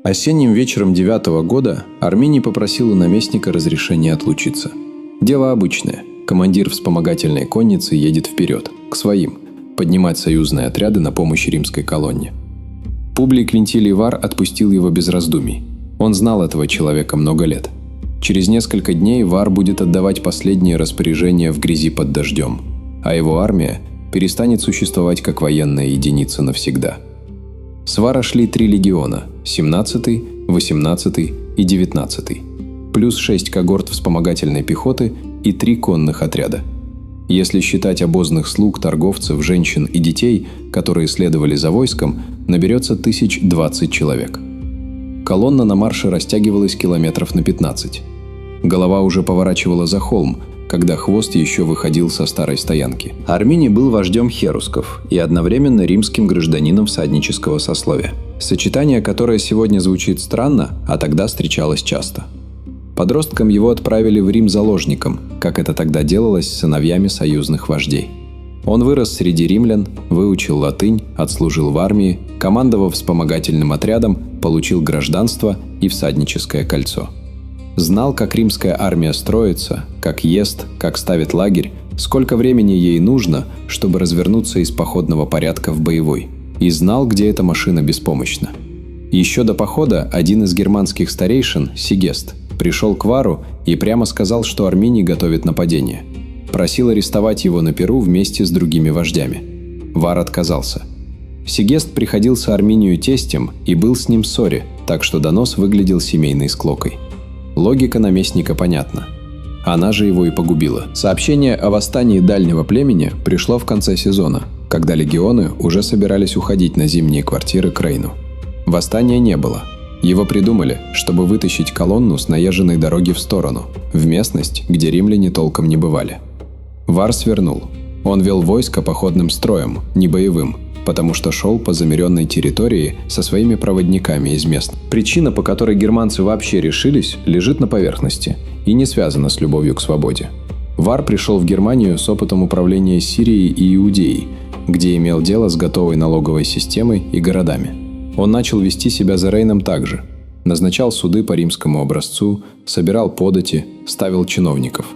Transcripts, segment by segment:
Осенним вечером 9-го года Арминий попросил у наместника разрешения отлучиться. Дело обычное. Командир вспомогательной конницы едет вперед, к своим, поднимать союзные отряды на помощь римской колонне. Публий Квинтилий Вар отпустил его без раздумий. Он знал этого человека много лет. Через несколько дней Вар будет отдавать последние распоряжения в грязи под дождем, а его армия перестанет существовать как военная единица навсегда. С Вара шли 3 легиона – 17-й, 18-й и 19-й, плюс 6 когорт вспомогательной пехоты и 3 конных отряда. Если считать обозных слуг, торговцев, женщин и детей, которые следовали за войском, наберется 1020 человек. Колонна на марше растягивалась километров на 15. Голова уже поворачивала за холм, когда хвост еще выходил со старой стоянки. Арминий был вождем херусков и одновременно римским гражданином всаднического сословия. Сочетание, которое сегодня звучит странно, а тогда встречалось часто. Подростком его отправили в Рим заложником, как это тогда делалось с сыновьями союзных вождей. Он вырос среди римлян, выучил латынь, отслужил в армии, командовал вспомогательным отрядом, получил гражданство и всадническое кольцо. Знал, как римская армия строится, как ест, как ставит лагерь, сколько времени ей нужно, чтобы развернуться из походного порядка в боевой. И знал, где эта машина беспомощна. Еще до похода один из германских старейшин, Сигест, пришел к Вару и прямо сказал, что Арминий готовит нападение. Просил арестовать его на Перу вместе с другими вождями. Вар отказался. Сигест приходился Арминию тестем и был с ним в ссоре, так что донос выглядел семейной склокой. Логика наместника понятна. Она же его и погубила. Сообщение о восстании дальнего племени пришло в конце сезона, когда легионы уже собирались уходить на зимние квартиры к Рейну. Восстания не было. Его придумали, чтобы вытащить колонну с наезженной дороги в сторону, в местность, где римляне толком не бывали. Вар свернул. Он вел войско походным строем, не боевым, потому что шел по замеренной территории со своими проводниками из мест. Причина, по которой германцы вообще решились, лежит на поверхности и не связана с любовью к свободе. Вар пришел в Германию с опытом управления Сирией и Иудеей, где имел дело с готовой налоговой системой и городами. Он начал вести себя за Рейном так же. Назначал суды по римскому образцу, собирал подати, ставил чиновников.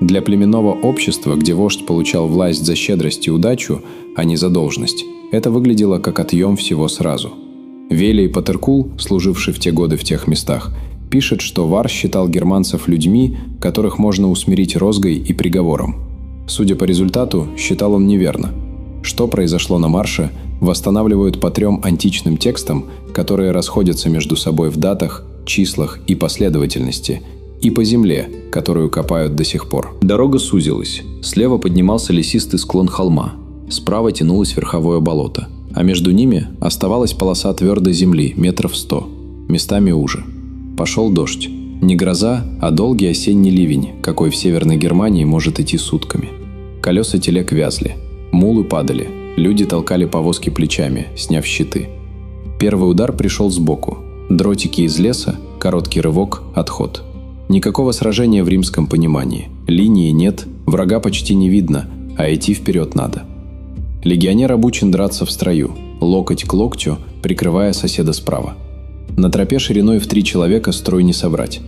Для племенного общества, где вождь получал власть за щедрость и удачу, а не за должность, это выглядело как отъем всего сразу. Велий Патеркул, служивший в те годы в тех местах, пишет, что Вар считал германцев людьми, которых можно усмирить розгой и приговором. Судя по результату, считал он неверно. Что произошло на марше, восстанавливают по 3 античным текстам, которые расходятся между собой в датах, числах и последовательности, и по земле, которую копают до сих пор. Дорога сузилась. Слева поднимался лесистый склон холма. Справа тянулось верховое болото, а между ними оставалась полоса твердой земли метров 100, местами уже. Пошел дождь. Не гроза, а долгий осенний ливень, какой в Северной Германии может идти сутками. Колеса телег вязли, мулы падали, люди толкали повозки плечами, сняв щиты. Первый удар пришел сбоку. Дротики из леса, короткий рывок, отход. Никакого сражения в римском понимании. Линии нет, врага почти не видно, а идти вперед надо. Легионер обучен драться в строю, локоть к локтю, прикрывая соседа справа. На тропе шириной в 3 человека строй не собрать.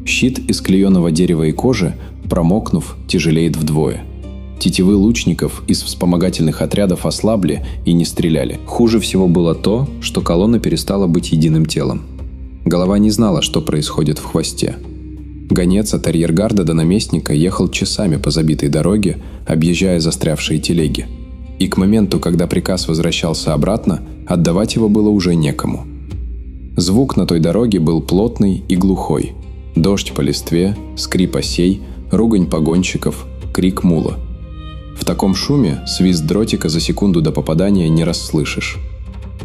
Щит из клееного дерева и кожи, промокнув, тяжелеет вдвое. Тетивы лучников из вспомогательных отрядов ослабли и не стреляли. Хуже всего было то, что колонна перестала быть единым телом. Голова не знала, что происходит в хвосте. Гонец от арьергарда до наместника ехал часами по забитой дороге, объезжая застрявшие телеги. И к моменту, когда приказ возвращался обратно, отдавать его было уже некому. Звук на той дороге был плотный и глухой. Дождь по листве, скрип осей, ругань погонщиков, крик мула. В таком шуме свист дротика за секунду до попадания не расслышишь.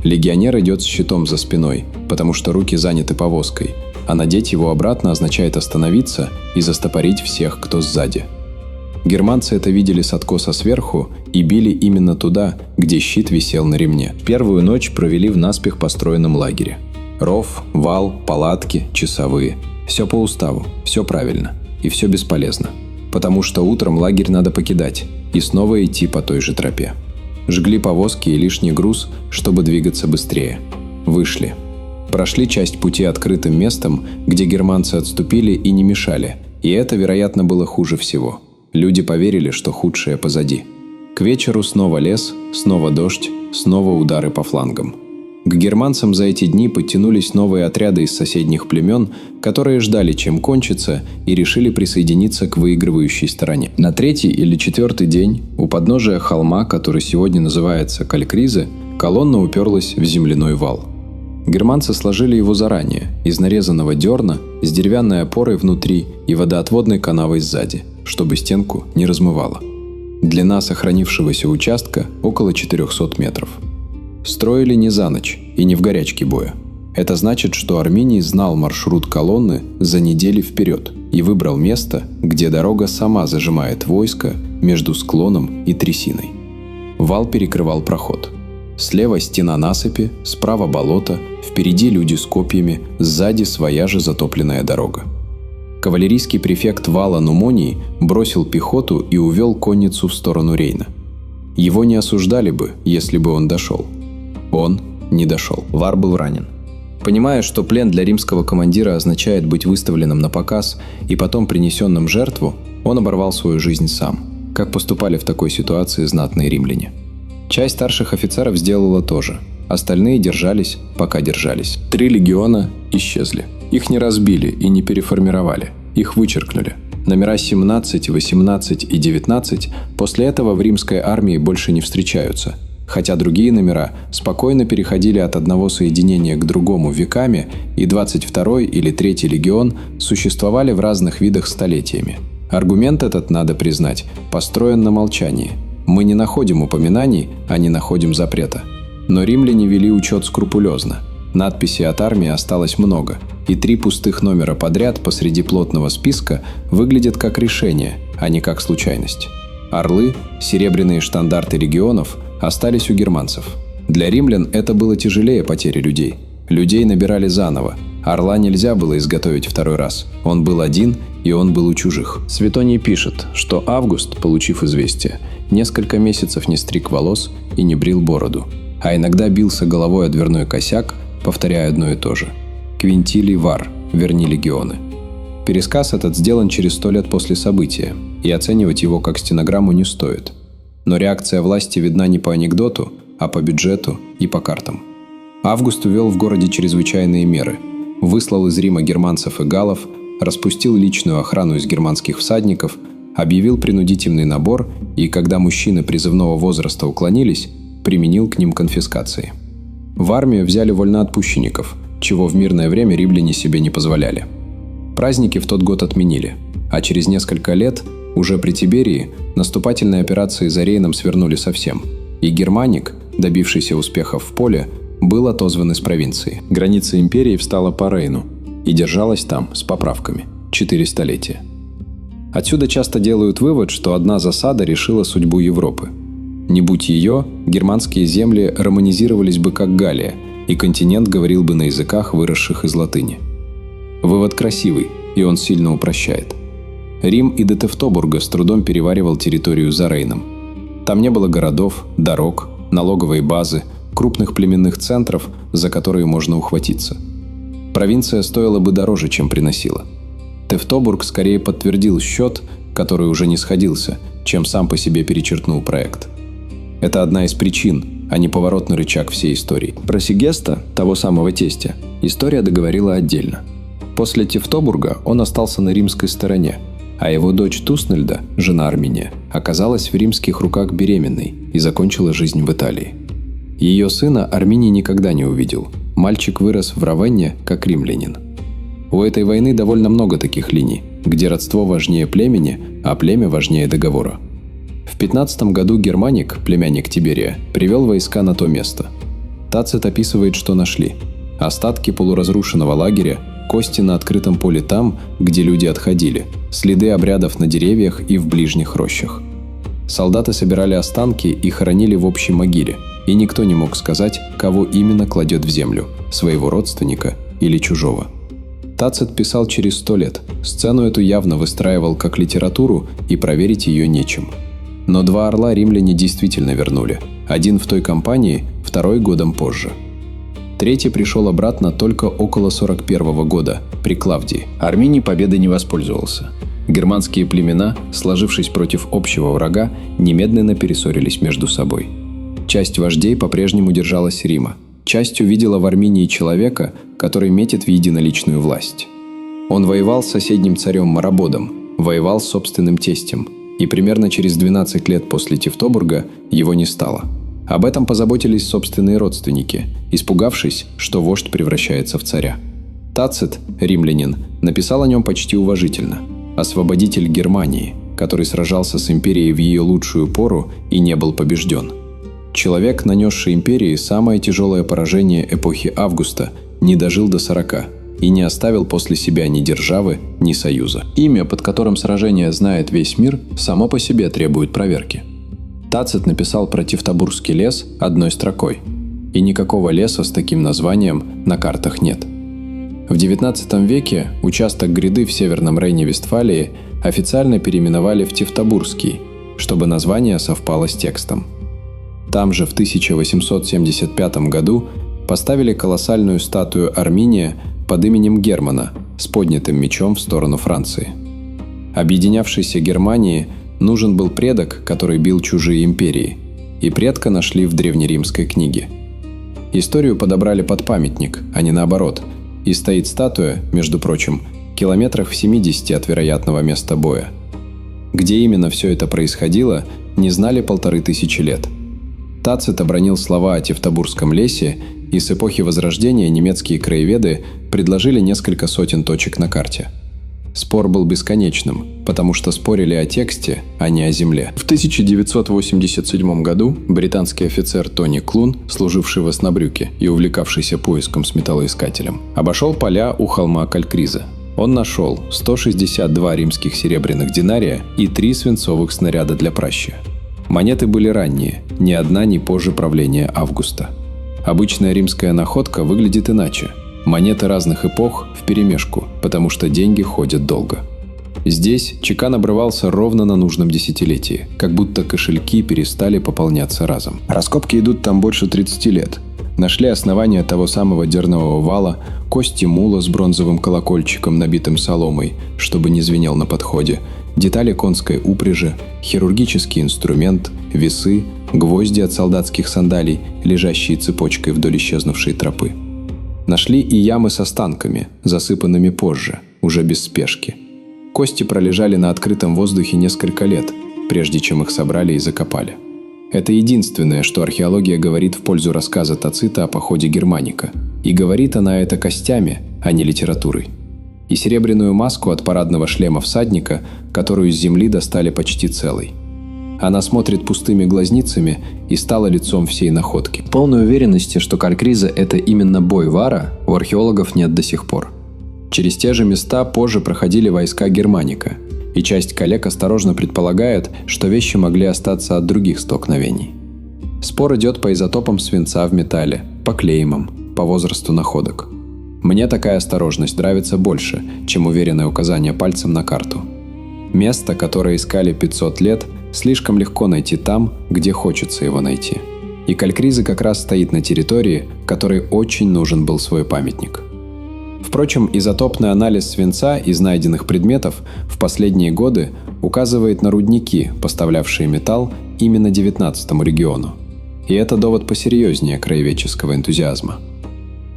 Легионер идет с щитом за спиной, потому что руки заняты повозкой, а надеть его обратно означает остановиться и застопорить всех, кто сзади. Германцы это видели с откоса сверху и били именно туда, где щит висел на ремне. Первую ночь провели в наспех построенном лагере. Ров, вал, палатки, часовые. Все по уставу, все правильно и все бесполезно. Потому что утром лагерь надо покидать и снова идти по той же тропе. Жгли повозки и лишний груз, чтобы двигаться быстрее. Вышли. Прошли часть пути открытым местом, где германцы отступили и не мешали, и это, вероятно, было хуже всего. Люди поверили, что худшее позади. К вечеру снова лес, снова дождь, снова удары по флангам. К германцам за эти дни подтянулись новые отряды из соседних племен, которые ждали, чем кончится, и решили присоединиться к выигрывающей стороне. На третий или четвертый день у подножия холма, который сегодня называется Калькризы, колонна уперлась в земляной вал. Германцы сложили его заранее, из нарезанного дерна, с деревянной опорой внутри и водоотводной канавой сзади, чтобы стенку не размывало. Длина сохранившегося участка около 400 метров. Строили не за ночь и не в горячке боя. Это значит, что Арминий знал маршрут колонны за недели вперед и выбрал место, где дорога сама зажимает войско между склоном и трясиной. Вал перекрывал проход. Слева стена насыпи, справа болото, впереди люди с копьями, сзади своя же затопленная дорога. Кавалерийский префект вала Нумоний бросил пехоту и увел конницу в сторону Рейна. Его не осуждали бы, если бы он дошел. Он не дошел. Вар был ранен. Понимая, что плен для римского командира означает быть выставленным на показ и потом принесенным в жертву, он оборвал свою жизнь сам, как поступали в такой ситуации знатные римляне. Часть старших офицеров сделала то же. Остальные держались, пока держались. 3 легиона исчезли. Их не разбили и не переформировали. Их вычеркнули. Номера 17, 18 и 19 после этого в римской армии больше не встречаются, хотя другие номера спокойно переходили от одного соединения к другому веками, и 22-й или 3-й легион существовали в разных видах столетиями. Аргумент этот, надо признать, построен на молчании. Мы не находим упоминаний, а не находим запрета. Но римляне вели учет скрупулезно. Надписей от армии осталось много, и 3 пустых номера подряд посреди плотного списка выглядят как решение, а не как случайность. Орлы, серебряные штандарты легионов, остались у германцев. Для римлян это было тяжелее потери людей. Людей набирали заново. Орла нельзя было изготовить второй раз. Он был один, и он был у чужих. Светоний пишет, что Август, получив известие, несколько месяцев не стриг волос и не брил бороду, а иногда бился головой о дверной косяк, повторяя одно и то же. Квинтилий Вар, верни легионы. Пересказ этот сделан через 100 лет после события, и оценивать его как стенограмму не стоит. Но реакция власти видна не по анекдоту, а по бюджету и по картам. Август увел в городе чрезвычайные меры. Выслал из Рима германцев и галлов, распустил личную охрану из германских всадников, объявил принудительный набор и, когда мужчины призывного возраста уклонились, применил к ним конфискации. В армию взяли вольноотпущенников, чего в мирное время римляне себе не позволяли. Праздники в тот год отменили, а через несколько лет, уже при Тиберии, наступательные операции за Рейном свернули совсем, и Германик, добившийся успехов в поле, был отозван из провинции. Граница империи встала по Рейну и держалась там с поправками 4 столетия. Отсюда часто делают вывод, что одна засада решила судьбу Европы. Не будь ее, германские земли романизировались бы как Галлия, и континент говорил бы на языках, выросших из латыни. Вывод красивый, и он сильно упрощает. Рим и до Тевтобурга с трудом переваривал территорию за Рейном. Там не было городов, дорог, налоговой базы, крупных племенных центров, за которые можно ухватиться. Провинция стоила бы дороже, чем приносила. Тевтобург скорее подтвердил счет, который уже не сходился, чем сам по себе перечеркнул проект. Это одна из причин, а не поворотный рычаг всей истории. Про Сигеста, того самого тестя, история договорила отдельно. После Тевтобурга он остался на римской стороне, а его дочь Туснельда, жена Арминия, оказалась в римских руках беременной и закончила жизнь в Италии. Ее сына Арминий никогда не увидел. Мальчик вырос в Равенне как римлянин. У этой войны довольно много таких линий, где родство важнее племени, а племя важнее договора. В 15 году Германик, племянник Тиберия, привел войска на то место. Тацит описывает, что нашли. Остатки полуразрушенного лагеря, кости на открытом поле там, где люди отходили, следы обрядов на деревьях и в ближних рощах. Солдаты собирали останки и хоронили в общей могиле, и никто не мог сказать, кого именно кладет в землю – своего родственника или чужого. Тацит писал через 100 лет, сцену эту явно выстраивал как литературу, и проверить ее нечем. Но 2 орла римляне действительно вернули, один в той кампании, второй годом позже. Третий пришел обратно только около 41 года, при Клавдии. Арминий победой не воспользовался. Германские племена, сложившись против общего врага, немедленно перессорились между собой. Часть вождей по-прежнему держалась Рима. Часть увидела в Арминии человека, который метит в единоличную власть. Он воевал с соседним царем Марабодом, воевал с собственным тестем, и примерно через 12 лет после Тевтобурга его не стало. Об этом позаботились собственные родственники, испугавшись, что вождь превращается в царя. Тацит, римлянин, написал о нем почти уважительно. Освободитель Германии, который сражался с империей в ее лучшую пору и не был побежден. Человек, нанесший империи самое тяжелое поражение эпохи Августа, не дожил до 40 и не оставил после себя ни державы, ни союза. Имя, под которым сражение знает весь мир, само по себе требует проверки. Тацит написал про Тевтобургский лес одной строкой, и никакого леса с таким названием на картах нет. В XIX веке участок гряды в Северном Рейне-Вестфалии официально переименовали в Тевтобургский, чтобы название совпало с текстом. Там же в 1875 году поставили колоссальную статую Арминия под именем Германа с поднятым мечом в сторону Франции. Объединявшейся Германии нужен был предок, который бил чужие империи, и предка нашли в древнеримской книге. Историю подобрали под памятник, а не наоборот, и стоит статуя, между прочим, километрах в 70 от вероятного места боя. Где именно все это происходило, не знали 1500 лет. Тацит обронил слова о Тевтобургском лесе, и с эпохи Возрождения немецкие краеведы предложили несколько сотен точек на карте. Спор был бесконечным, потому что спорили о тексте, а не о земле. В 1987 году британский офицер Тони Клун, служивший в Оснабрюке и увлекавшийся поиском с металлоискателем, обошел поля у холма Калькриза. Он нашел 162 римских серебряных динария и 3 свинцовых снаряда для пращи. Монеты были ранние, ни одна не позже правления Августа. Обычная римская находка выглядит иначе. Монеты разных эпох вперемешку, потому что деньги ходят долго. Здесь чекан обрывался ровно на нужном десятилетии, как будто кошельки перестали пополняться разом. Раскопки идут там больше 30 лет. Нашли основания того самого дернового вала, кости мула с бронзовым колокольчиком, набитым соломой, чтобы не звенел на подходе, детали конской упряжи, хирургический инструмент, весы, гвозди от солдатских сандалий, лежащие цепочкой вдоль исчезнувшей тропы. Нашли и ямы с останками, засыпанными позже, уже без спешки. Кости пролежали на открытом воздухе несколько лет, прежде чем их собрали и закопали. Это единственное, что археология говорит в пользу рассказа Тацита о походе Германика. И говорит она это костями, а не литературой. И серебряную маску от парадного шлема всадника, которую с земли достали почти целой. Она смотрит пустыми глазницами и стала лицом всей находки. Полной уверенности, что Калькриза – это именно бой Вара, у археологов нет до сих пор. Через те же места позже проходили войска Германика, и часть коллег осторожно предполагает, что вещи могли остаться от других столкновений. Спор идет по изотопам свинца в металле, по клеймам, по возрасту находок. Мне такая осторожность нравится больше, чем уверенное указание пальцем на карту. Место, которое искали 500 лет, слишком легко найти там, где хочется его найти. И Калькриза как раз стоит на территории, которой очень нужен был свой памятник. Впрочем, изотопный анализ свинца из найденных предметов в последние годы указывает на рудники, поставлявшие металл именно 19-му региону. И это довод посерьезнее краеведческого энтузиазма.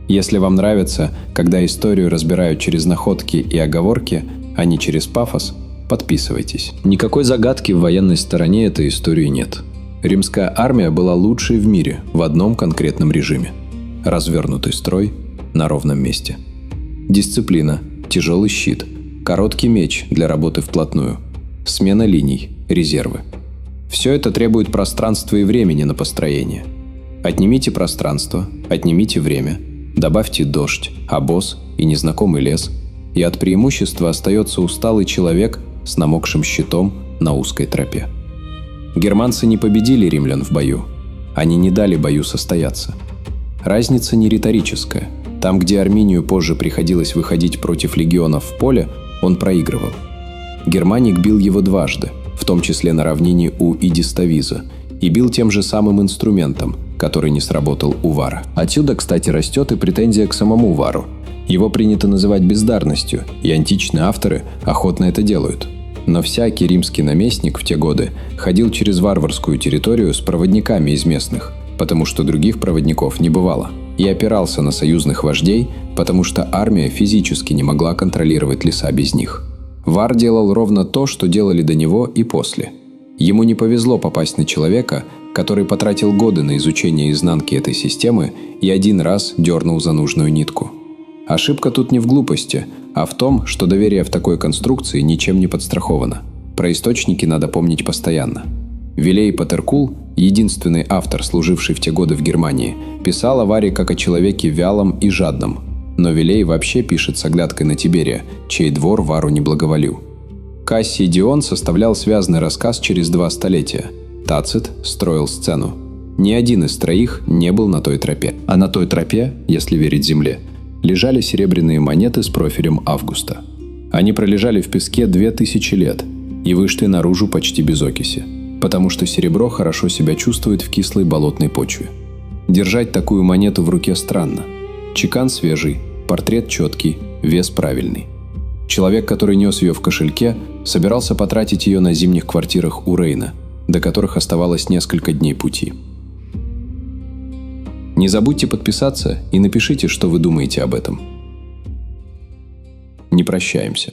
Если вам нравится, когда историю разбирают через находки и оговорки, а не через пафос, подписывайтесь. Никакой загадки в военной стороне этой истории нет. Римская армия была лучшей в мире в одном конкретном режиме. Развернутый строй на ровном месте. Дисциплина, тяжелый щит, короткий меч для работы вплотную, смена линий, резервы. Все это требует пространства и времени на построение. Отнимите пространство, отнимите время, добавьте дождь, обоз и незнакомый лес, и от преимущества остается усталый человек с намокшим щитом на узкой тропе. Германцы не победили римлян в бою. Они не дали бою состояться. Разница не риторическая. Там, где Арминию позже приходилось выходить против легионов в поле, он проигрывал. Германик бил его дважды, в том числе на равнине у Идиставиза, и бил тем же самым инструментом, который не сработал у Вара. Отсюда, кстати, растет и претензия к самому Вару. Его принято называть бездарностью, и античные авторы охотно это делают. Но всякий римский наместник в те годы ходил через варварскую территорию с проводниками из местных, потому что других проводников не бывало, и опирался на союзных вождей, потому что армия физически не могла контролировать леса без них. Вар делал ровно то, что делали до него и после. Ему не повезло попасть на человека, который потратил годы на изучение изнанки этой системы и один раз дернул за нужную нитку. Ошибка тут не в глупости, а в том, что доверие в такой конструкции ничем не подстраховано. Про источники надо помнить постоянно. Вилей Патеркул, единственный автор, служивший в те годы в Германии, писал о Варе как о человеке вялом и жадном. Но Вилей вообще пишет с оглядкой на Тиберия, чей двор Вару не благоволил. Кассий Дион составлял связанный рассказ через 2 столетия. Тацит строил сцену. Ни один из троих не был на той тропе. А на той тропе, если верить земле, лежали серебряные монеты с профилем Августа. Они пролежали в песке 2000 лет и вышли наружу почти без окиси, потому что серебро хорошо себя чувствует в кислой болотной почве. Держать такую монету в руке странно. Чекан свежий, портрет четкий, вес правильный. Человек, который нес ее в кошельке, собирался потратить ее на зимних квартирах у Рейна, до которых оставалось несколько дней пути. Не забудьте подписаться и напишите, что вы думаете об этом. Не прощаемся.